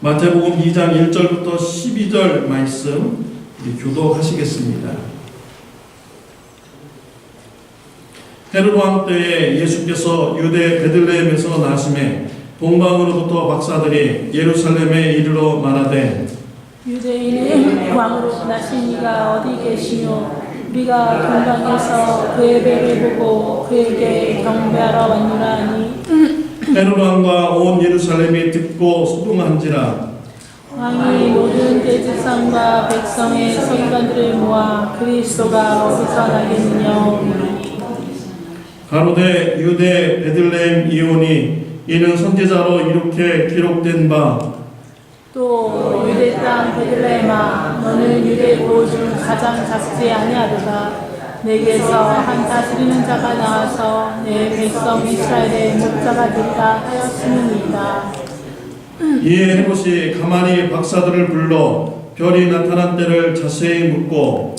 마태복음 2장 1절부터 12절 말씀 교독하시겠습니다. 헤롯 왕 때에 예수께서 유대 베들레헴에서 나심에 동방으로부터 박사들이 예루살렘에 이르러 말하되 유대인의 왕으로 나신 이가 어디 계시뇨? 우리가 동방에서 그의 배를 보고 그에게 경배하러 왔노라 하니 헤롯 왕과 온 예루살렘이 듣고 소동한지라. 왕이 모든 대제사장과 백성의 서기관들을 모아 그리스도가 어디서 나겠느냐. 가로되 유대 베들레헴 이오니 이는 선지자로 이렇게 기록된 바 또 유대 땅 베들레헴아 너는 유대 고 중 가장 작지 아니하도다. 내게서 한 다스리는 자가 나와서 내 백성 이스라엘의 목자가 되리라 하였음이니이다. 이에 헤롯이 가만히 박사들을 불러 별이 나타난 때를 자세히 묻고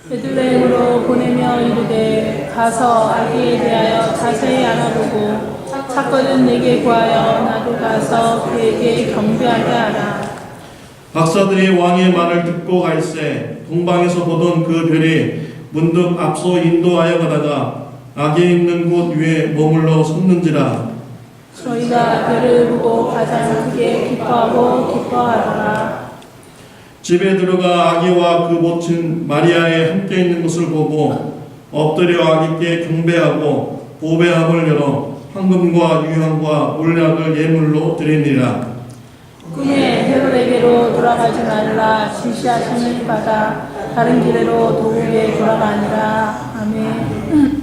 베들레헴으로 보내며 이르되 가서 아기에 대하여 자세히 알아보고 사건은 내게 구하여 나도 가서 그에게 경배하게 하라. 박사들이 왕의 말을 듣고 갈새 동방에서 보던 그 별이 문득 앞서 인도하여 가다가 아기 있는 곳 위에 머물러 섰는지라. 저희가 별을 보고 가장 크게 기뻐하더라. 집에 들어가 아기와 그 모친 마리아에 함께 있는 것을 보고 엎드려 아기께 경배하고 보배함을 열어 황금과 유향과 몰약을 예물로 드리니라. 꿈에 헤롯에게로 돌아가지 말라. 지시하심을 받아 다른 길로 도국에 돌아가니라. 아멘.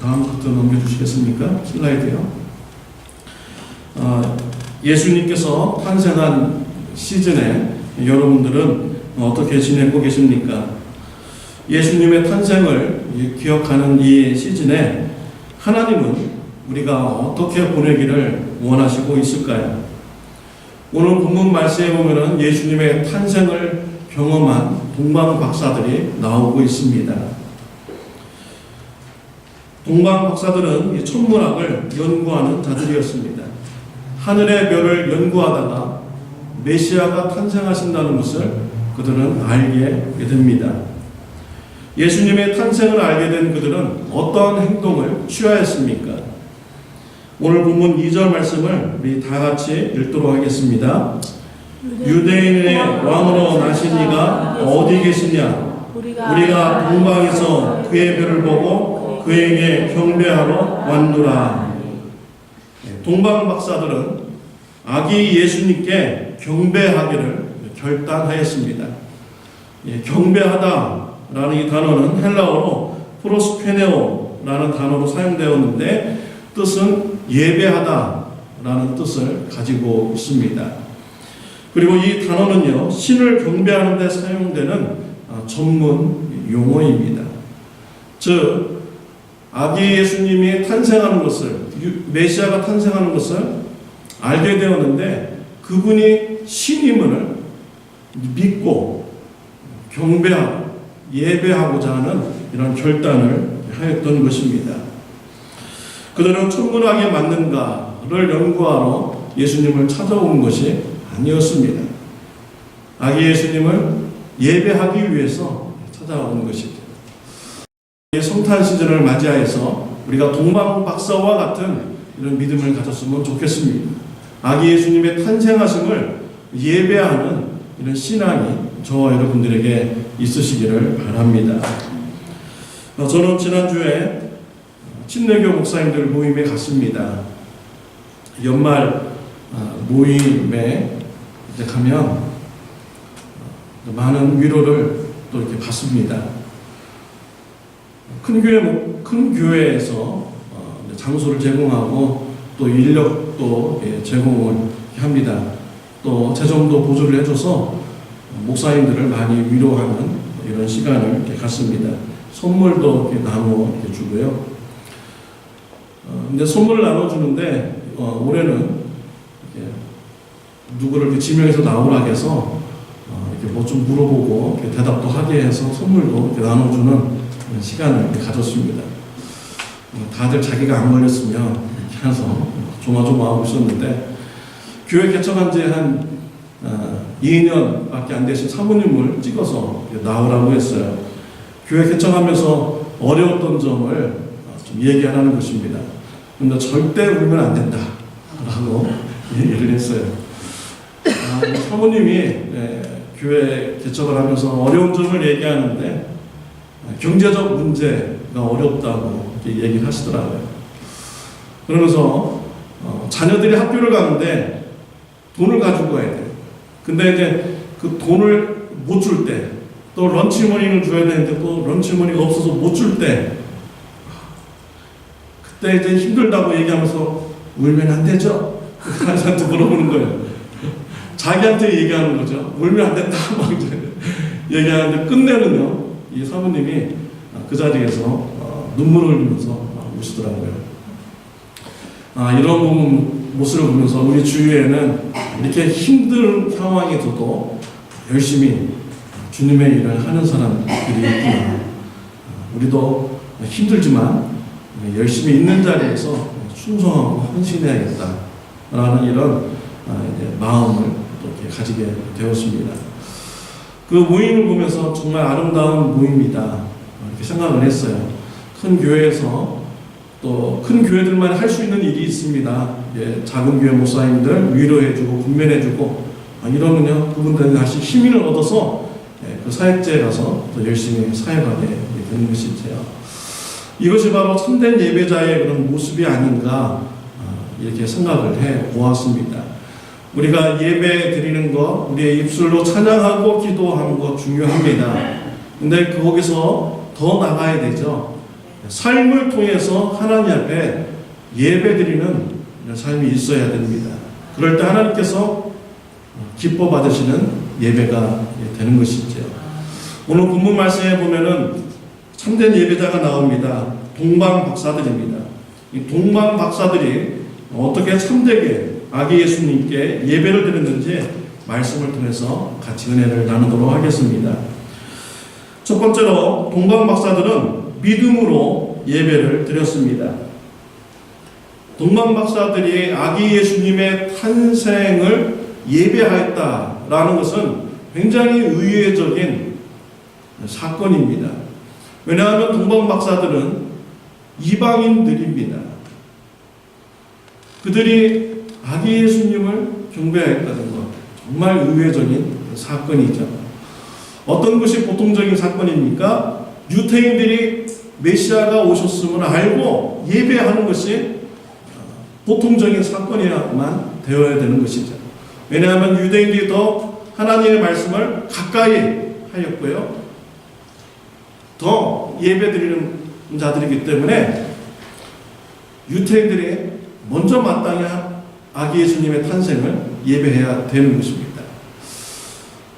다음 부터 넘겨주시겠습니까? 슬라이드요. 예수님께서 탄생한 시즌에 여러분들은 어떻게 지내고 계십니까? 예수님의 탄생을 기억하는 이 시즌에 하나님은 우리가 어떻게 보내기를 원하시고 있을까요? 오늘 본문 말씀에 보면은 예수님의 탄생을 경험한 동방 박사들이 나오고 있습니다. 동방 박사들은 천문학을 연구하는 자들이었습니다. 하늘의 별을 연구하다가 메시아가 탄생하신다는 것을 그들은 알게 됩니다. 예수님의 탄생을 알게 된 그들은 어떠한 행동을 취하였습니까? 오늘 본문 2절 말씀을 우리 다 같이 읽도록 하겠습니다. 유대인의 왕으로 나신 이가 어디 계시냐? 우리가 동방에서 그의 별을 보고 그에게 경배하러 왔노라. 동방 박사들은 아기 예수님께 경배하기를 결단하였습니다. 경배하다라는 이 단어는 헬라어로 프로스페네오라는 단어로 사용되었는데 뜻은 예배하다라는 뜻을 가지고 있습니다. 그리고 이 단어는요, 신을 경배하는 데 사용되는 전문 용어입니다. 즉 아기 예수님이 탄생하는 것을, 메시아가 탄생하는 것을 알게 되었는데 그분이 신임을 믿고 경배하고 예배하고자 하는 이런 결단을 하였던 것입니다. 그들은 천문학에 맞는가를 연구하러 예수님을 찾아온 것이 아니었습니다. 아기 예수님을 예배하기 위해서 찾아온 것이죠. 이 성탄 시즌을 맞이하여서 우리가 동방 박사와 같은 이런 믿음을 가졌으면 좋겠습니다. 아기 예수님의 탄생하심을 예배하는 이런 신앙이 저와 여러분들에게 있으시기를 바랍니다. 저는 지난주에 침례교 목사님들 모임에 갔습니다. 연말 모임에 이제 가면 많은 위로를 또 이렇게 받습니다. 큰 교회에서 장소를 제공하고 또 인력도 제공을 합니다. 또 재정도 보조를 해줘서 목사님들을 많이 위로하는 이런 시간을 이렇게 갖습니다. 선물도 이렇게 나눠 이렇게 주고요. 근데 선물을 나눠주는데 올해는 이렇게 누구를 이렇게 지명해서 나오라 해서 이렇게 뭐 좀 물어보고 이렇게 대답도 하게 해서 선물도 이렇게 나눠주는 시간을 이렇게 가졌습니다. 다들 자기가 안 걸렸으면 이렇게 해서 조마조마하고 있었는데 교회 개척한 지 한 2년밖에 안 되신 사모님을 찍어서 나오라고 했어요. 교회 개척하면서 어려웠던 점을 좀 얘기하라는 것입니다. 그런데 절대 울면 안 된다 라고 얘기를 했어요. 사모님이 교회 개척을 하면서 어려운 점을 얘기하는데 경제적 문제가 어렵다고 이렇게 얘기를 하시더라고요. 그러면서 자녀들이 학교를 가는데 돈을 가지고 가야 돼요. 근데 이제 그 돈을 못 줄 때, 또 런치머니를 줘야 되는데 또 런치머니가 없어서 못 줄 때, 그때 이제 힘들다고 얘기하면서 울면 안 되죠? 아이한테 물어보는 거예요. 자기한테 얘기하는 거죠. 울면 안 된다. 막 이제 얘기하는데 끝내는요, 이 사모님이 그 자리에서 눈물을 흘리면서 우시더라고요. 이런 모습을 보면서 우리 주위에는 이렇게 힘든 상황에서도 열심히 주님의 일을 하는 사람들이 있구나. 우리도 힘들지만 열심히 있는 자리에서 충성하고 헌신해야겠다라는 이런 마음을 또 이렇게 가지게 되었습니다. 그 모임을 보면서 정말 아름다운 모임이다 이렇게 생각을 했어요. 큰 교회에서 또 큰 교회들만 할 수 있는 일이 있습니다. 작은 교회 목사님들 위로해주고 군면해주고 이러면요 그분들은 다시 힘을 얻어서 그 사역제에 가서 더 열심히 사역하게 되는 것이지요. 이것이 바로 참된 예배자의 그런 모습이 아닌가 이렇게 생각을 해 보았습니다. 우리가 예배 드리는 것, 우리의 입술로 찬양하고 기도하는 것 중요합니다. 근데 거기서 더 나가야 되죠. 삶을 통해서 하나님 앞에 예배 드리는 삶이 있어야 됩니다. 그럴 때 하나님께서 기뻐 받으시는 예배가 되는 것이죠. 오늘 본문 말씀에 보면은 참된 예배자가 나옵니다. 동방 박사들입니다. 이 동방 박사들이 어떻게 참되게 아기 예수님께 예배를 드렸는지 말씀을 통해서 같이 은혜를 나누도록 하겠습니다. 첫 번째로 동방 박사들은 믿음으로 예배를 드렸습니다. 동방 박사들이 아기 예수님의 탄생을 예배하였다라는 것은 굉장히 의외적인 사건입니다. 왜냐하면 동방 박사들은 이방인들입니다. 그들이 아기 예수님을 경배했다는 것, 정말 의외적인 사건이죠. 어떤 것이 보통적인 사건입니까? 유대인들이 메시아가 오셨음을 알고 예배하는 것이 보통적인 사건이야만 되어야 되는 것이죠. 왜냐하면 유대인들이 더 하나님의 말씀을 가까이 하였고요. 더 예배드리는 자들이기 때문에 유대인들이 먼저 마땅히 아기 예수님의 탄생을 예배해야 되는 것입니다.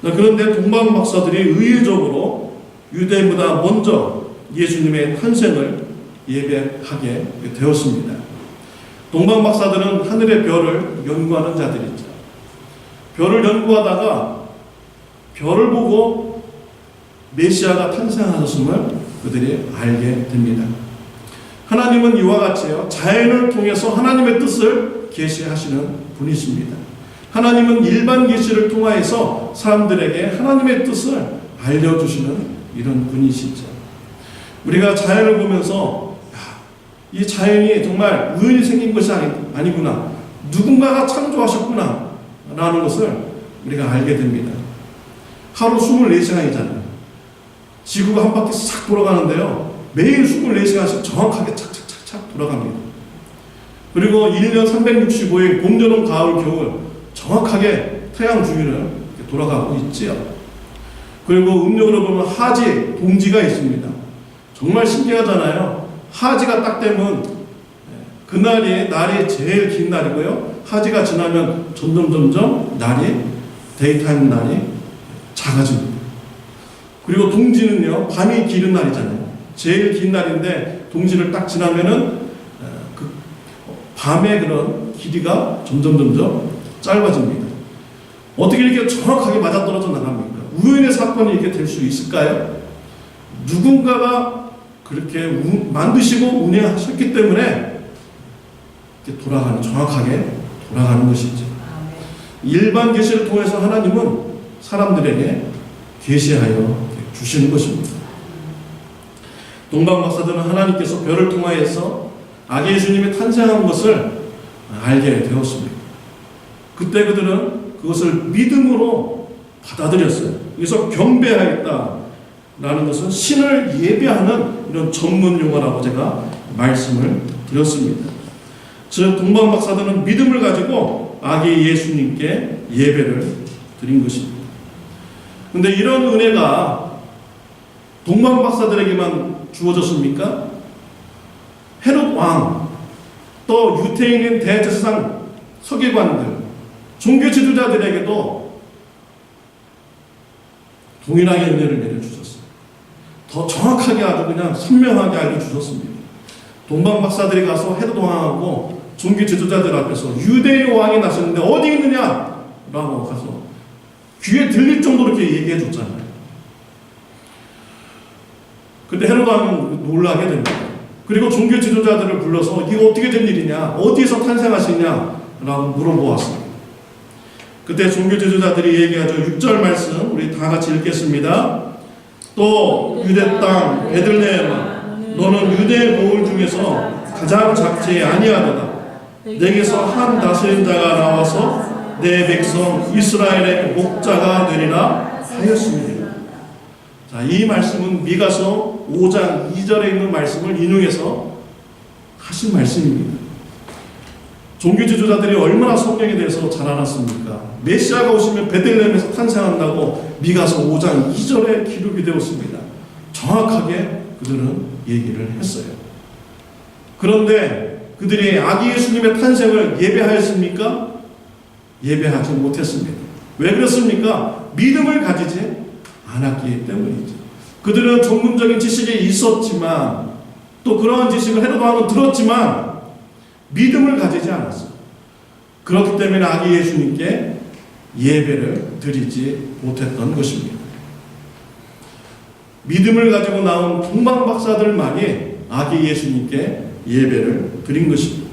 그런데 동방 박사들이 의외적으로 유대인보다 먼저 예수님의 탄생을 예배하게 되었습니다. 동방 박사들은 하늘의 별을 연구하는 자들이죠. 별을 연구하다가 별을 보고 메시아가 탄생하셨음을 그들이 알게 됩니다. 하나님은 이와 같이요, 자연을 통해서 하나님의 뜻을 계시하시는 분이십니다. 하나님은 일반 계시를 통하여서 사람들에게 하나님의 뜻을 알려주시는 이런 분이시죠. 우리가 자연을 보면서 이 자연이 정말 우연히 생긴 것이 아니구나, 누군가가 창조하셨구나 라는 것을 우리가 알게 됩니다. 하루 24시간이잖아요. 지구가 한 바퀴 싹 돌아가는데요, 매일 24시간씩 정확하게 착착착착 돌아갑니다. 그리고 1년 365일 봄, 여름, 가을, 겨울 정확하게 태양 주위를 돌아가고 있지요. 그리고 음력으로 보면 하지, 동지가 있습니다. 정말 신기하잖아요. 하지가 딱 되면 그날이 날이 제일 긴 날이고요, 하지가 지나면 점점 날이, 데이타임 날이 작아집니다. 그리고 동지는요, 밤이 길은 날이잖아요. 제일 긴 날인데 동지를 딱 지나면은 그 밤의 그런 길이가 점점 짧아집니다. 어떻게 이렇게 정확하게 맞아떨어져 나갑니까? 우연의 사건이 이렇게 될 수 있을까요? 누군가가 그렇게 만드시고 운행하셨기 때문에 이렇게 정확하게 돌아가는 것이죠. 일반 계시를 통해서 하나님은 사람들에게 계시하여 주시는 것입니다. 동방 박사들은 하나님께서 별을 통하여서 아기 예수님이 탄생한 것을 알게 되었습니다. 그때 그들은 그것을 믿음으로 받아들였어요. 그래서 경배하였다라는 것은 신을 예배하는 이런 전문 용어라고 제가 말씀을 드렸습니다. 즉 동방 박사들은 믿음을 가지고 아기 예수님께 예배를 드린 것입니다. 그런데 이런 은혜가 동방 박사들에게만 주어졌습니까? 헤롯 왕, 또 유태에 있는 대제사장 서기관들, 종교 지도자들에게도 동일하게 은혜를 내려주셨어요. 더 정확하게 아주 그냥 선명하게 알려주셨습니다. 동방 박사들이 가서 헤롯 왕하고 종교 지도자들 앞에서 유대의 왕이 나셨는데 어디 있느냐? 라고 가서 귀에 들릴 정도로 이렇게 얘기해 줬잖아요. 근데 헤롯 왕은 놀라게 됩니다. 그리고 종교 지도자들을 불러서 이거 어떻게 된 일이냐? 어디에서 탄생하시냐? 라고 물어보았습니다. 그때 종교 지도자들이 얘기하죠. 6절 말씀 우리 다 같이 읽겠습니다. 또 유대 땅 베들레헴아 너는 유대 고을 중에서 가장 작지 아니하도다. 내게서 한 다스린 자가 나와서 내 백성 이스라엘의 목자가 되리라 하였습니다. 자, 이 말씀은 미가서 5장 2절에 있는 말씀을 인용해서 하신 말씀입니다. 종교 지도자들이 얼마나 성경에 대해서 잘 알았습니까? 메시아가 오시면 베들레헴에서 탄생한다고 미가서 5장 2절에 기록이 되었습니다. 정확하게 그들은 얘기를 했어요. 그런데 그들이 아기 예수님의 탄생을 예배하였습니까? 예배하지 못했습니다. 왜 그렇습니까? 믿음을 가지지 않았기 때문이죠. 그들은 전문적인 지식이 있었지만 또 그러한 지식을 헤롯 왕은 들었지만 믿음을 가지지 않았어요. 그렇기 때문에 아기 예수님께 예배를 드리지 못했던 것입니다. 믿음을 가지고 나온 동방 박사들만이 아기 예수님께 예배를 드린 것입니다.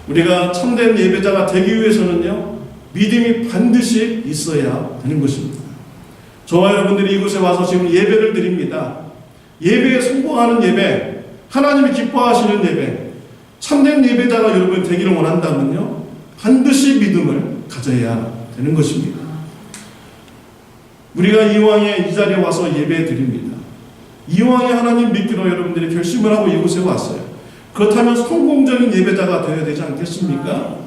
우리가 참된 예배자가 되기 위해서는요, 믿음이 반드시 있어야 되는 것입니다. 저와 여러분들이 이곳에 와서 지금 예배를 드립니다. 예배에 성공하는 예배, 하나님이 기뻐하시는 예배, 참된 예배자가 여러분 되기를 원한다면요, 반드시 믿음을 가져야 되는 것입니다. 우리가 이왕에 이 자리에 와서 예배 드립니다. 이왕에 하나님 믿기로 여러분들이 결심을 하고 이곳에 왔어요. 그렇다면 성공적인 예배자가 되어야 되지 않겠습니까?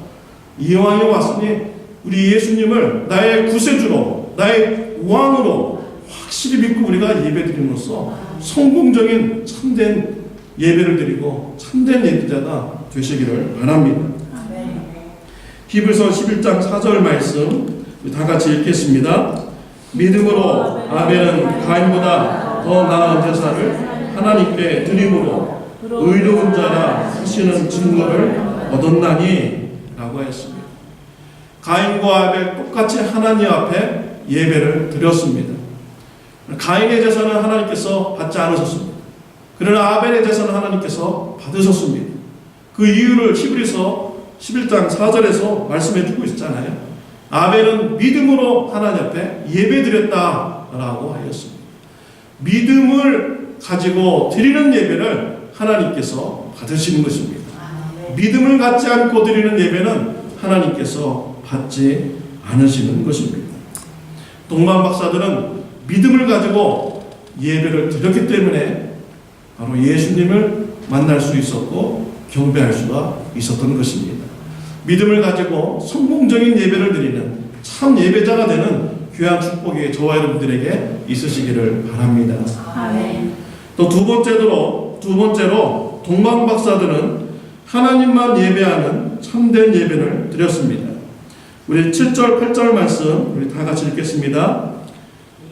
이왕에 왔으니 우리 예수님을 나의 구세주로, 나의 왕으로 확실히 믿고 우리가 예배 드림으로써 성공적인 참된 예배를 드리고 참된 예배자가 되시기를 바랍니다. 히브리서 11장 4절 말씀 다 같이 읽겠습니다. 믿음으로 아벨은 가인보다 더 나은 제사를 하나님께 드림으로 의로운 자라 하시는 증거를 얻었나니 라고 하였습니다. 가인과 아벨 똑같이 하나님 앞에 예배를 드렸습니다. 가인의 제사는 하나님께서 받지 않으셨습니다. 그러나 아벨의 제사는 하나님께서 받으셨습니다. 그 이유를 히브리서 11장 4절에서 말씀해 주고 있잖아요. 아벨은 믿음으로 하나님 앞에 예배드렸다라고 하였습니다. 믿음을 가지고 드리는 예배를 하나님께서 받으시는 것입니다. 믿음을 갖지 않고 드리는 예배는 하나님께서 받지 않으시는 것입니다. 동방 박사들은 믿음을 가지고 예배를 드렸기 때문에 바로 예수님을 만날 수 있었고 경배할 수가 있었던 것입니다. 믿음을 가지고 성공적인 예배를 드리는 참 예배자가 되는 귀한 축복이 저와 여러분들에게 있으시기를 바랍니다. 아멘. 또 두 번째로 동방 박사들은 하나님만 예배하는 참된 예배를 드렸습니다. 우리 7절 8절 말씀 우리 다 같이 읽겠습니다.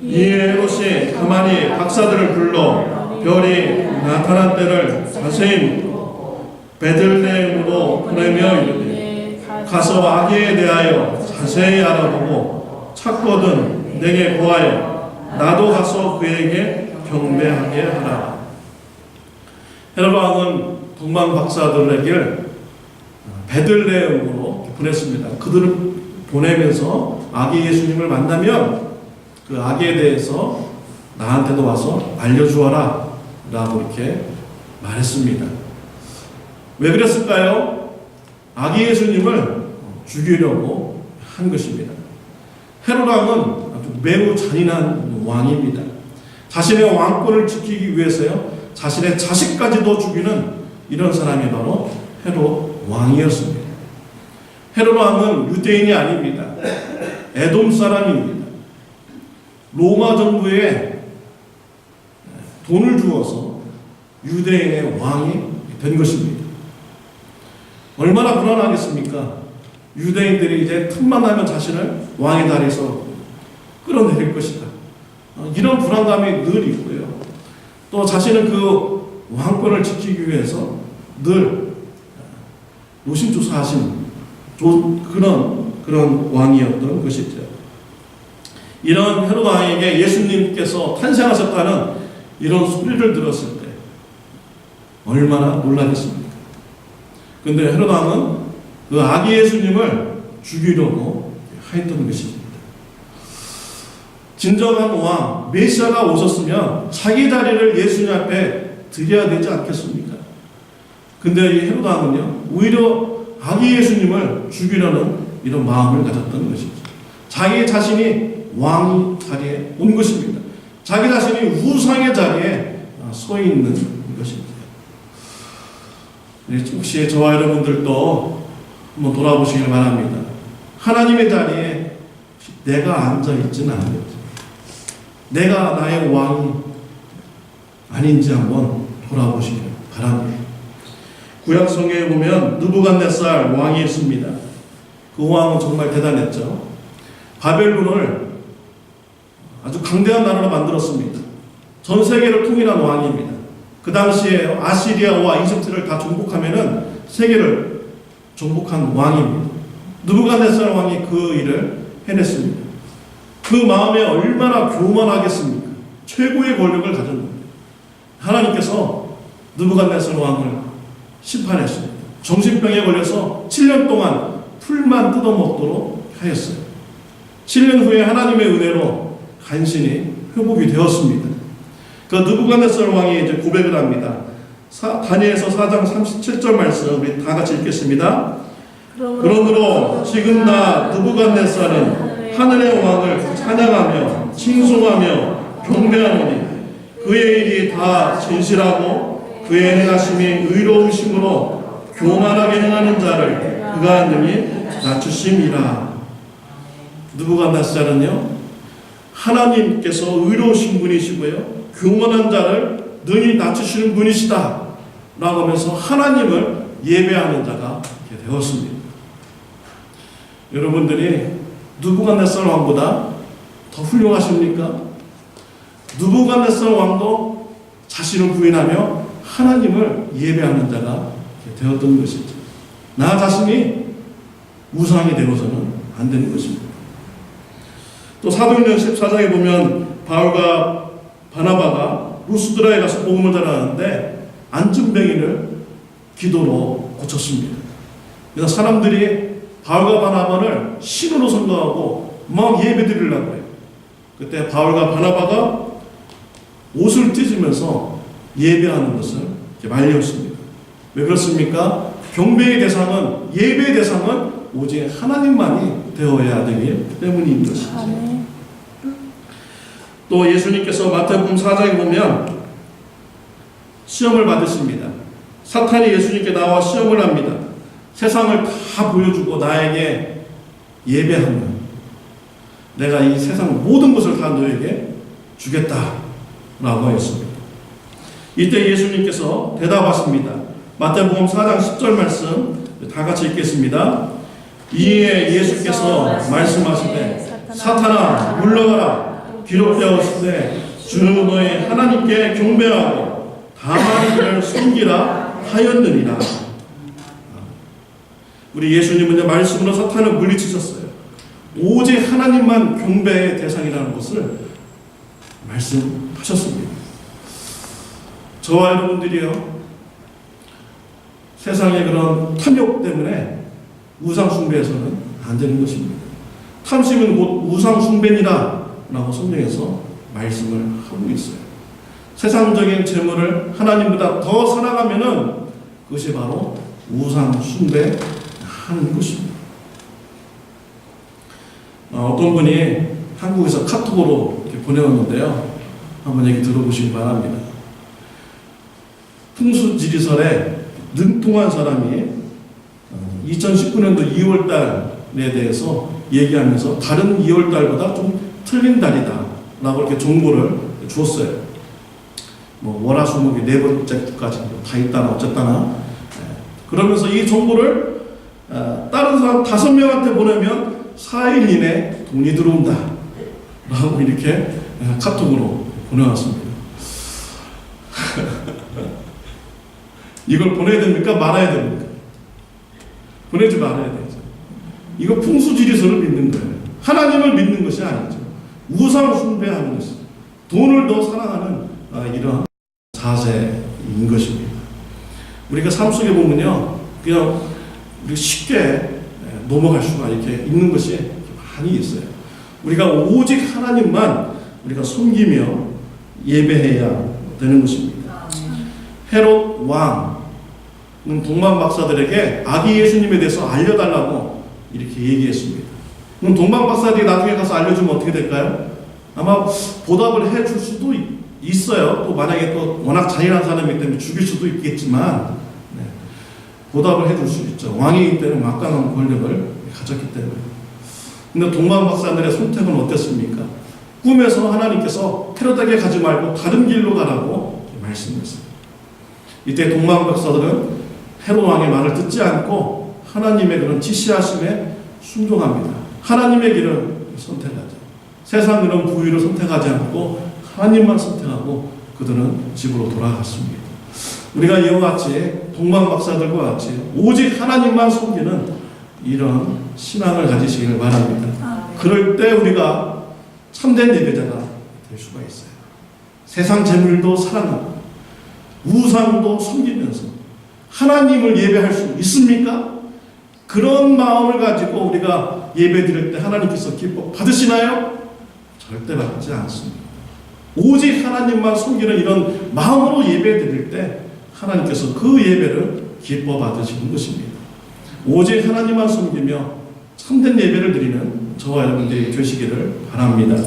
이에 헤롯이 가만히 박사들을 불러 별이 나타난 때를 자세히 묻고 베들레헴으로 보내며 이르되 가서 아기에 대하여 자세히 알아보고 찾거든 내게 보하여 나도 가서 그에게 경배하게 하라. 헤롯 왕은 동방 박사들에게 베들레헴으로 보냈습니다. 그들을 보내면서 아기 예수님을 만나면 그 아기에 대해서 나한테도 와서 알려주어라 라고 이렇게 말했습니다. 왜 그랬을까요? 아기 예수님을 죽이려고 한 것입니다. 헤롯 왕은 아주 매우 잔인한 왕입니다. 자신의 왕권을 지키기 위해서요, 자신의 자식까지도 죽이는 이런 사람이 바로 헤롯 왕이었습니다. 헤롯 왕은 유대인이 아닙니다. 에돔 사람입니다. 로마 정부에 돈을 주어서 유대인의 왕이 된 것입니다. 얼마나 불안하겠습니까? 유대인들이 이제 틈만 나면 자신을 왕의 자리에서 끌어내릴 것이다. 이런 불안감이 늘 있고요. 또 자신은 그 왕권을 지키기 위해서 늘 노심초사하신 그런 왕이었던 것이죠. 이런 헤롯 왕에게 예수님께서 탄생하셨다는 이런 소리를 들었을 때 얼마나 놀라겠습니까? 근데 헤롯 왕은 그 아기 예수님을 죽이려고 하였던 것입니다. 진정한 왕, 메시아가 오셨으면 자기 자리를 예수님 앞에 드려야 되지 않겠습니까? 근데 이 헤롯 왕은요, 오히려 아기 예수님을 죽이려는 이런 마음을 가졌던 것이죠. 자기 자신이 왕 자리에 온 것입니다. 자기 자신이 우상의 자리에 서 있는 것입니다. 혹시 저와 여러분들도 한번 돌아보시길 바랍니다. 하나님의 자리에 내가 앉아있지는 않은지, 내가 나의 왕이 아닌지 한번 돌아보시길 바랍니다. 구약성경에 보면 느부갓네살 왕이 있습니다. 그 왕은 정말 대단했죠. 바벨론을 아주 강대한 나라로 만들었습니다. 전 세계를 통일한 왕입니다. 그 당시에 아시리아와 이집트를 다 정복하면은 세계를 정복한 왕입니다. 느부갓네살 왕이 그 일을 해냈습니다. 그 마음에 얼마나 교만하겠습니까? 최고의 권력을 가졌는데 하나님께서 느부갓네살 왕을 심판했습니다. 정신병에 걸려서 7년 동안 풀만 뜯어먹도록 하였어요. 7년 후에 하나님의 은혜로 간신히 회복이 되었습니다. 그 느부갓네살 왕이 이제 고백을 합니다. 다니엘서 4장 37절 말씀 우리 다 같이 읽겠습니다. 그러므로 지금 나 느부갓네살은 하늘의 왕을 찬양하며 칭송하며 경배하노니 그의 일이 다 진실하고 그의 행하심이 의로우심으로 교만하게 행하는 자를 그가 능히 낮추심이라. 느부갓네살은요, 하나님께서 의로우신 분이시고요, 교만한 자를 능히 낮추시는 분이시다 라고 하면서 하나님을 예배하는 자가 되었습니다. 여러분들이 느부갓네살 왕보다 더 훌륭하십니까? 느부갓네살 왕도 자신을 부인하며 하나님을 예배하는 자가 되었던 것이죠. 나 자신이 우상이 되어서는 안 되는 것입니다. 또 사도행전 14장에 보면 바울과 바나바가 루스드라에 가서 복음을 전하는데 안증뱅이를 기도로 고쳤습니다. 그래서 사람들이 바울과 바나바를 신으로 선거하고 막 예배드리려고 해요. 그때 바울과 바나바가 옷을 찢으면서 예배하는 것을 말렸습니다. 왜 그렇습니까? 경배의 대상은, 예배의 대상은 오직 하나님만이 되어야 되기 때문인 것이죠. 또 예수님께서 마태복음 4장에 보면 시험을 받으십니다. 사탄이 예수님께 나와 시험을 합니다. 세상을 다 보여주고 나에게 예배하면 내가 이 세상 모든 것을 다 너에게 주겠다라고 했습니다. 이때 예수님께서 대답하십니다. 마태복음 4장 10절 말씀 다 같이 읽겠습니다. 이에 예수께서 말씀하시되 사탄아 물러가라. 기록되었으되 주는 너의 하나님께 경배하고 다만 그를 섬기라 하였느니라. 우리 예수님은 말씀으로 사탄을 물리치셨어요. 오직 하나님만 경배의 대상이라는 것을 말씀하셨습니다. 저와 여러분들이요, 세상의 그런 탐욕 때문에 우상 숭배해서는 안 되는 것입니다. 탐심은 곧 우상 숭배니라 라고 성경에서 말씀을 하고 있어요. 세상적인 재물을 하나님보다 더 사랑하면은 그것이 바로 우상 숭배하는 것입니다. 어떤 분이 한국에서 카톡으로 이렇게 보내왔는데요. 한번 얘기 들어보시기 바랍니다. 풍수지리설에 능통한 사람이 2019년도 2월달에 대해서 얘기하면서 다른 2월달보다 좀 틀린 달이다 라고 이렇게 정보를 주었어요. 뭐 월화수목이 4번째까지 다 있다나 어쨌다나. 그러면서 이 정보를 다른 사람 5명한테 보내면 4일 이내 돈이 들어온다 라고 이렇게 카톡으로 보내왔습니다. 이걸 보내야 됩니까? 말아야 됩니까? 보내지 말아야 되죠. 이거 풍수지리설을 믿는 거예요. 하나님을 믿는 것이 아니죠. 우상 숭배하는 것이, 돈을 더 사랑하는 이런 자세인 것입니다. 우리가 삶 속에 보면요, 그냥 우리 쉽게 넘어갈 수가 이렇게 있는 것이 많이 있어요. 우리가 오직 하나님만 우리가 섬기며 예배해야 되는 것입니다. 헤롯 왕은 동방 박사들에게 아기 예수님에 대해서 알려달라고 이렇게 얘기했습니다. 그럼 동방 박사들이 나중에 가서 알려주면 어떻게 될까요? 아마 보답을 해줄 수도 있어요. 또 만약에 또 워낙 잔인한 사람이기 때문에 죽일 수도 있겠지만, 보답을 해줄 수 있죠. 왕이기 때문에 막강한 권력을 가졌기 때문에. 근데 동방 박사들의 선택은 어땠습니까? 꿈에서 하나님께서 헤롯에게 가지 말고 다른 길로 가라고 말씀했어요. 이때 동방 박사들은 헤롯 왕의 말을 듣지 않고 하나님의 그런 지시하심에 순종합니다. 하나님의 길을 선택하죠. 세상 그런 부유를 선택하지 않고 하나님만 선택하고 그들은 집으로 돌아갔습니다. 우리가 이와 같이 동방 박사들과 같이 오직 하나님만 섬기는 이런 신앙을 가지시기를 바랍니다. 그럴 때 우리가 참된 예배자가 될 수가 있어요. 세상 재물도 사랑하고 우상도 섬기면서 하나님을 예배할 수 있습니까? 그런 마음을 가지고 우리가 예배 드릴 때 하나님께서 기뻐 받으시나요? 절대 받지 않습니다. 오직 하나님만 섬기는 이런 마음으로 예배 드릴 때 하나님께서 그 예배를 기뻐 받으시는 것입니다. 오직 하나님만 섬기며 참된 예배를 드리는 저와 여러분들이 되시기를 바랍니다.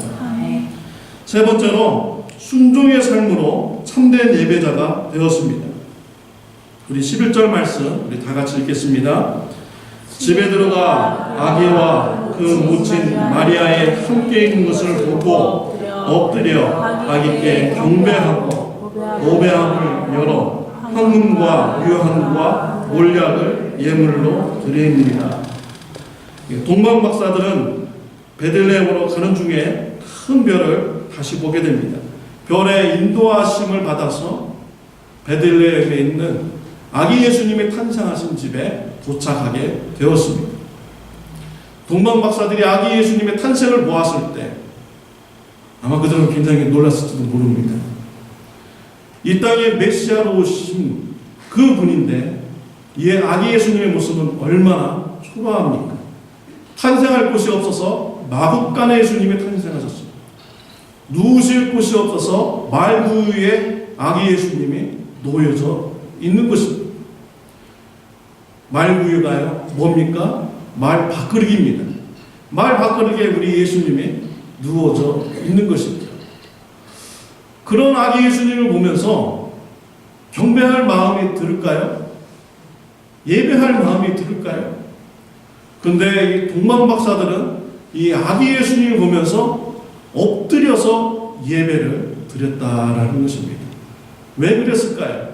세 번째로 순종의 삶으로 참된 예배자가 되었습니다. 우리 11절 말씀 우리 다 같이 읽겠습니다. 집에 들어가 아기와 그 모친 마리아의 함께 있는 것을 보고 엎드려 아기께 경배하고 노배함을 열어 황금과 유향과 몰약을 예물로 드립니다. 동방 박사들은 베들레헴으로 가는 중에 큰 별을 다시 보게 됩니다. 별의 인도하심을 받아서 베들레헴에 있는 아기 예수님이 탄생하신 집에 도착하게 되었습니다. 동방 박사들이 아기 예수님의 탄생을 보았을 때 아마 그들은 굉장히 놀랐을지도 모릅니다. 이 땅에 메시아로 오신 그 분인데 이 아기 예수님의 모습은 얼마나 초라합니까? 탄생할 곳이 없어서 마국간의 예수님이 탄생하셨습니다. 누우실 곳이 없어서 말구유에 아기 예수님이 놓여져 있는 것입니다. 말구유가요 뭡니까? 말 밥그릇입니다. 말 밥그릇에 우리 예수님이 누워져 있는 것입니다. 그런 아기 예수님을 보면서 경배할 마음이 들을까요? 예배할 마음이 들을까요? 근데 이 동방 박사들은 이 아기 예수님을 보면서 엎드려서 예배를 드렸다라는 것입니다. 왜 그랬을까요?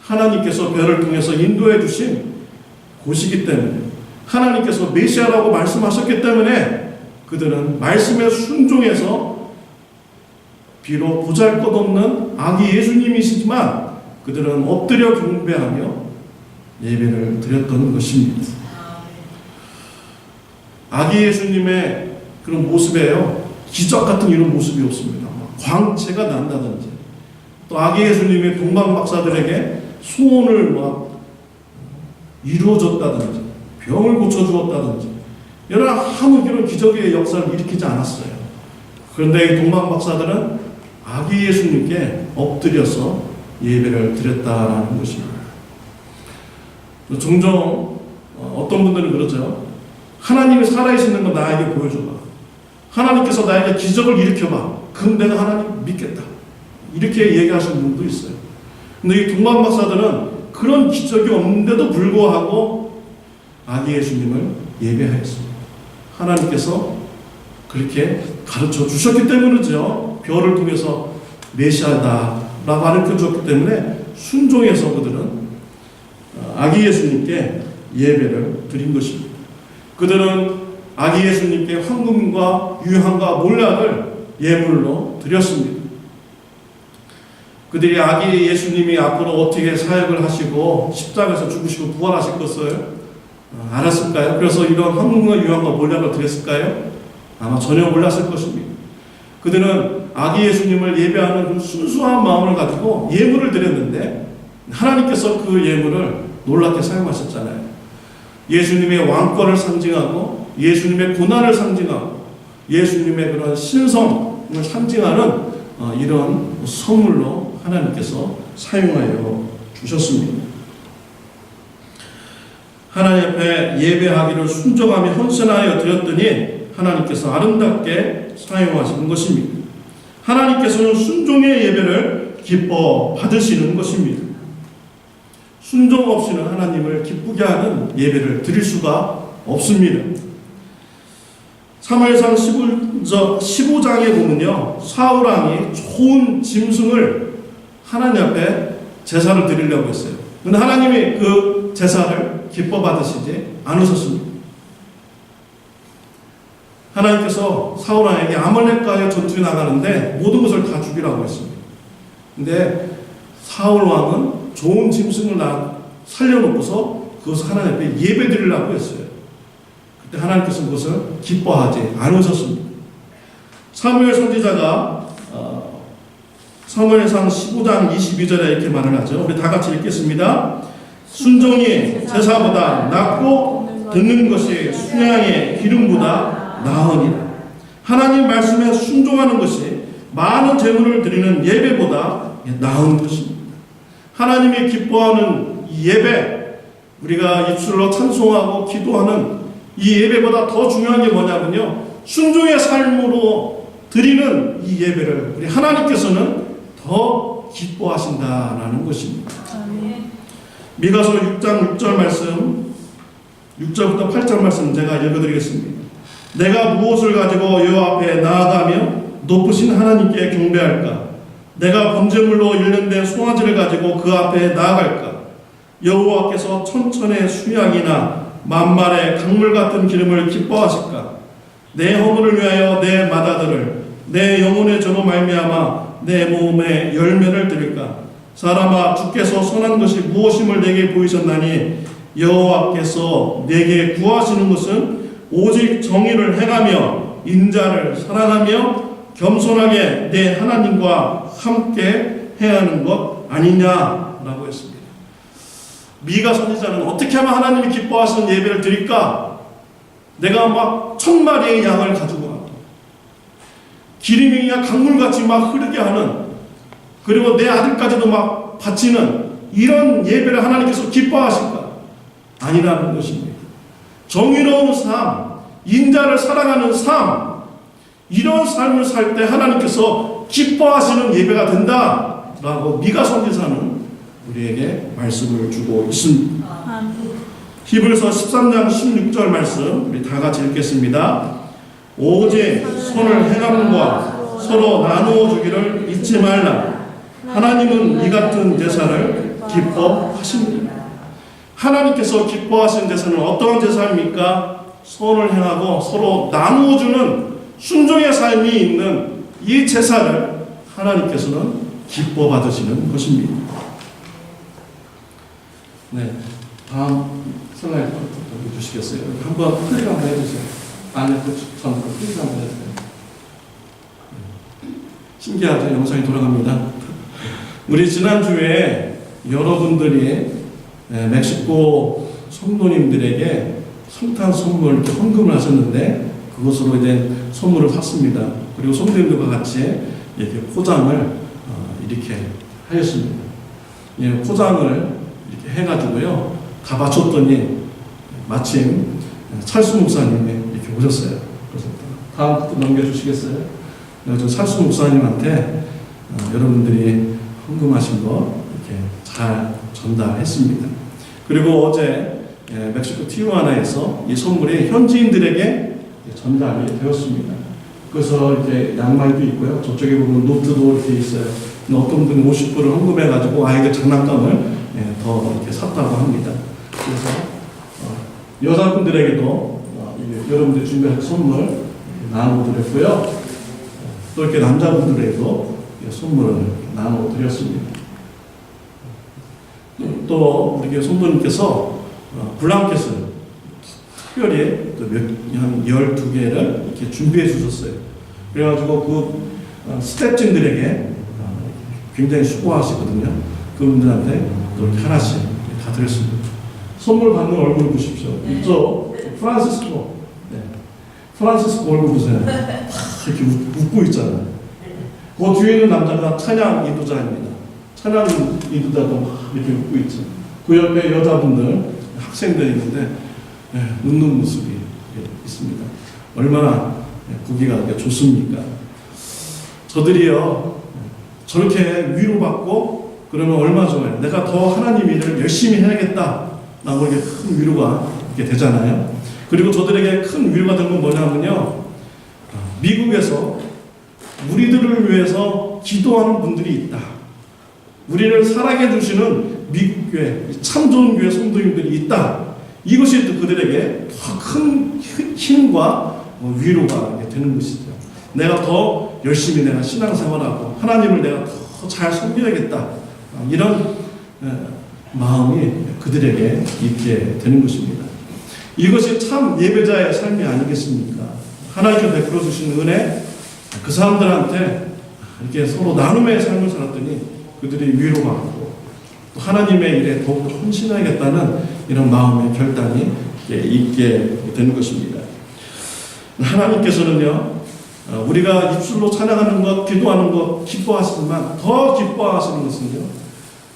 하나님께서 별을 통해서 인도해 주신 곳이기 때문에, 하나님께서 메시아라고 말씀하셨기 때문에 그들은 말씀에 순종해서 비록 보잘것없는 아기 예수님이시지만 그들은 엎드려 경배하며 예배를 드렸던 것입니다. 아기 예수님의 그런 모습에요 기적 같은 이런 모습이 없습니다. 광채가 난다든지 또 아기 예수님의 동방 박사들에게 소원을 막 이루어졌다든지 병을 고쳐주었다든지 여러 아무 그런 기적의 역사를 일으키지 않았어요. 그런데 이 동방 박사들은 아기 예수님께 엎드려서 예배를 드렸다라는 것입니다. 종종 어떤 분들은 그러죠. 하나님이 살아계시는 거 나에게 보여줘봐. 하나님께서 나에게 기적을 일으켜봐. 그럼 내가 하나님 믿겠다. 이렇게 얘기하시는 분도 있어요. 근데 이 동방 박사들은 그런 기적이 없는데도 불구하고 아기 예수님을 예배하였습니다. 하나님께서 그렇게 가르쳐 주셨기 때문이죠. 별을 통해서 메시아다라고 가르쳐 주셨기 때문에 순종해서 그들은 아기 예수님께 예배를 드린 것입니다. 그들은 아기 예수님께 황금과 유향과 몰락을 예물로 드렸습니다. 그들이 아기 예수님이 앞으로 어떻게 사역을 하시고 십자가에서 죽으시고 부활하실 것을 알았을까요? 그래서 이런 황금과 유향과 몰락을 드렸을까요? 아마 전혀 몰랐을 것입니다. 그들은 아기 예수님을 예배하는 그 순수한 마음을 가지고 예물을 드렸는데 하나님께서 그 예물을 놀랍게 사용하셨잖아요. 예수님의 왕권을 상징하고 예수님의 고난을 상징하고 예수님의 그런 신성을 상징하는 이런 선물로 하나님께서 사용하여 주셨습니다. 하나님 앞에 예배하기를 순종하며 헌신하여 드렸더니 하나님께서 아름답게 사용하시는 것입니다. 하나님께서는 순종의 예배를 기뻐 받으시는 것입니다. 순종 없이는 하나님을 기쁘게 하는 예배를 드릴 수가 없습니다. 사무엘상 15장에 보면요, 사울왕이 좋은 짐승을 하나님 앞에 제사를 드리려고 했어요. 그런데 하나님이 그 제사를 기뻐 받으시지 않으셨습니다. 하나님께서 사울왕에게 아말렉과의 전투에 나가는데 모든 것을 다 죽이라고 했습니다. 근데 사울왕은 좋은 짐승을 살려놓고서 그것을 하나님 앞에 예배 드리려고 했어요. 그때 하나님께서 그것을 기뻐하지 않으셨습니다. 사무엘 선지자가 사무엘상 15장 22절에 이렇게 말을 하죠. 우리 다 같이 읽겠습니다. 순종이 제사보다 낫고 듣는 것이 순양의 기름보다 나으니라. 하나님 말씀에 순종하는 것이 많은 제물을 드리는 예배보다 나은 것입니다. 하나님이 기뻐하는 이 예배, 우리가 입술로 찬송하고 기도하는 이 예배보다 더 중요한 게 뭐냐면요, 순종의 삶으로 드리는 이 예배를 우리 하나님께서는 더 기뻐하신다라는 것입니다. 미가서 6장 6절 말씀, 6절부터 8절 말씀 제가 읽어드리겠습니다. 내가 무엇을 가지고 여호와 앞에 나아가며 높으신 하나님께 경배할까? 내가 번제물로 일련된 송아지를 가지고 그 앞에 나아갈까? 여호와께서 천천의 수양이나 만말의 강물 같은 기름을 기뻐하실까? 내 허물을 위하여 내 맏아들을 내 영혼의 저로 말미암아 내 몸에 열매를 드릴까? 사람아, 주께서 선한 것이 무엇임을 내게 보이셨나니 여호와께서 내게 구하시는 것은 오직 정의를 행하며 인자를 사랑하며 겸손하게 내 하나님과 함께 해야 하는 것 아니냐라고 했습니다. 미가 선지자는 어떻게 하면 하나님이 기뻐하시는 예배를 드릴까? 내가 막 1000마리의 양을 가지고 가고 기름이 그냥 강물같이 막 흐르게 하는, 그리고 내 아들까지도 막 바치는 이런 예배를 하나님께서 기뻐하실까? 아니라는 것입니다. 정의로운 삶, 인자를 사랑하는 삶, 이런 삶을 살 때 하나님께서 기뻐하시는 예배가 된다라고 미가 선지자는 우리에게 말씀을 주고 있습니다. 히브리서 13장 16절 말씀 우리 다 같이 읽겠습니다. 오직 선을 행함과 서로 나누어 주기를 잊지 말라. 하나님은 이 같은 제사를 기뻐하십니다. 하나님께서 기뻐하시는 제사는 어떠한 제사입니까? 선을 행하고 서로 나누어 주는 순종의 삶이 있는 이 제사를 하나님께서는 기뻐 받으시는 것입니다. 네, 다음 슬라이드 보여주시겠어요? 한번 클릭 한번 해주세요. 안에 전부 클릭 한번 해주세요. 신기하죠? 영상이 돌아갑니다. 우리 지난주에 여러분들이 멕시코 성도님들에게 성탄 선물 헌금을 하셨는데 그것으로 이제 선물을 샀습니다. 그리고 성도님들과 같이 이렇게 포장을 이렇게 하였습니다. 예, 포장을 이렇게 해가지고요 가바쳤더니 마침 찰수 목사님이 이렇게 오셨어요. 그래서 다음 또 넘겨주시겠어요? 저 찰수 목사님한테 여러분들이 궁금하신 거 이렇게 잘 전달했습니다. 그리고 어제 멕시코 티juana에서 이 선물이 현지인들에게 전달이 되었습니다. 그래서 이렇게 양말도 있고요. 저쪽에 보면 노트도 이렇게 있어요. 어떤 분이 50불을 헌금해가지고 아이들 장난감을 더 이렇게 샀다고 합니다. 그래서 여자분들에게도 여러분들 준비한 선물 나눠드렸고요. 또 이렇게 남자분들에게도 선물을 나눠드렸습니다. 또 우리 성도님께서 블랑켓을 특별히 한 12개를 이렇게 준비해 주셨어요. 그래가지고 그 스태프진들에게 굉장히 수고하시거든요. 그분들한테 또 이렇게 하나씩 다 드렸습니다. 선물 받는 얼굴 보십시오. 이쪽 프란시스코. 네. 프란시스코 얼굴 보세요. 이렇게 웃고 있잖아요. 그 뒤에 있는 남자가 찬양 인도자입니다. 찬양 인도자도 이렇게 웃고 있죠. 그 옆에 여자분들, 학생들이 있는데 웃는 모습이 있습니다. 얼마나 보기가 좋습니까? 저들이요 저렇게 위로받고 그러면 얼마나 좋아요. 내가 더 하나님 일을 열심히 해야겠다 라고 이렇게 큰 위로가 이렇게 되잖아요. 그리고 저들에게 큰 위로가 된 건 뭐냐면요, 미국에서 우리들을 위해서 기도하는 분들이 있다. 우리를 사랑해 주시는 미국 교회, 참 좋은 교회 성도님들이 있다. 이것이 또 그들에게 더 큰 힘과 위로가 되는 것이죠. 내가 더 열심히 내가 신앙생활하고 하나님을 내가 더 잘 섬겨야겠다. 이런 마음이 그들에게 있게 되는 것입니다. 이것이 참 예배자의 삶이 아니겠습니까? 하나님께서 베풀어 주신 은혜, 그 사람들한테 이렇게 서로 나눔의 삶을 살았더니 그들이 위로받고 또 하나님의 일에 더욱 헌신하겠다는 이런 마음의 결단이 있게 되는 것입니다. 하나님께서는요, 우리가 입술로 찬양하는 것, 기도하는 것 기뻐하시지만 더 기뻐하시는 것은요,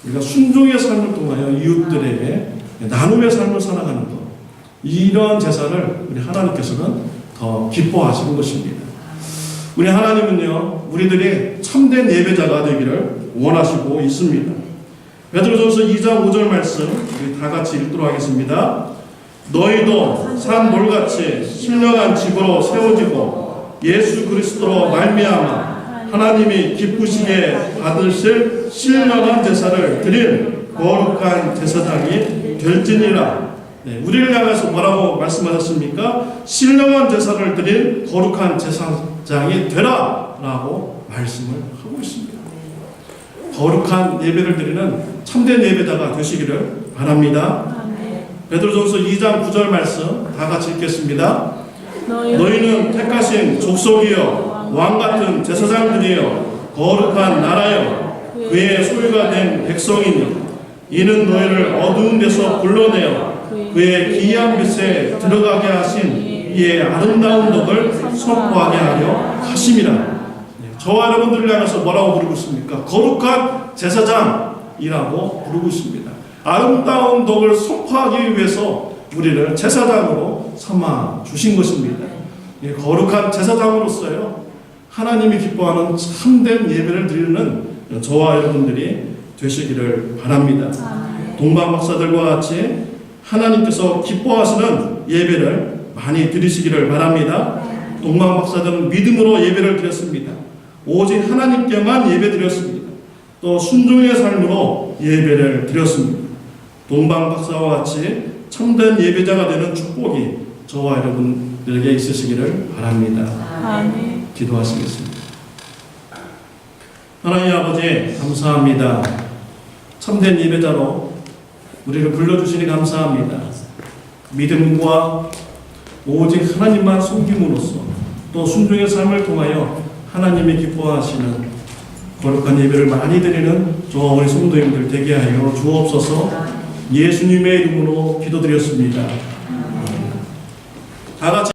우리가 순종의 삶을 통하여 이웃들에게 나눔의 삶을 살아가는 것, 이러한 제사를 우리 하나님께서는 더 기뻐하시는 것입니다. 우리 하나님은요, 우리들이 참된 예배자가 되기를 원하시고 있습니다. 베드로전서 2장 5절 말씀 우리 다 같이 읽도록 하겠습니다. 너희도 산 돌같이 신령한 집으로 세워지고 예수 그리스도로 말미암아 하나님이 기쁘시게 받으실 신령한 제사를 드린 거룩한 제사장이 될지니라. 네, 우리를 향해서 뭐라고 말씀하셨습니까? 신령한 제사를 드린 거룩한 제사장이 되라 라고 말씀을 하고 있습니다. 거룩한 예배를 드리는 참된 예배자가 되시기를 바랍니다. 베드로전서 2장 9절 말씀 다 같이 읽겠습니다. 너희는 택하신 족속이요 왕같은 제사장들이요 거룩한 나라요 그의 소유가 된 백성이니 이는 너희를 어두운 데서 불러내어 그의 기이한 빛에 들어가게 하신 이의 아름다운 덕을 선포하게 하려 하심이라. 저와 여러분들을 향해서 뭐라고 부르고 있습니까? 거룩한 제사장이라고 부르고 있습니다. 아름다운 덕을 선포하기 위해서 우리를 제사장으로 삼아 주신 것입니다. 거룩한 제사장으로서요, 하나님이 기뻐하는 참된 예배를 드리는 저와 여러분들이 되시기를 바랍니다. 동방 박사들과 같이 하나님께서 기뻐하시는 예배를 많이 드리시기를 바랍니다. 동방 박사들은 믿음으로 예배를 드렸습니다. 오직 하나님께만 예배 드렸습니다. 또 순종의 삶으로 예배를 드렸습니다. 동방 박사와 같이 참된 예배자가 되는 축복이 저와 여러분들에게 있으시기를 바랍니다. 아멘. 기도하시겠습니다. 하나님 아버지 감사합니다. 참된 예배자로 우리를 불러주시니 감사합니다. 믿음과 오직 하나님만 섬김으로써 또 순종의 삶을 통하여 하나님이 기뻐하시는 거룩한 예배를 많이 드리는 저와 우리 성도님들 되게 하여 주옵소서. 예수님의 이름으로 기도드렸습니다. 다 같이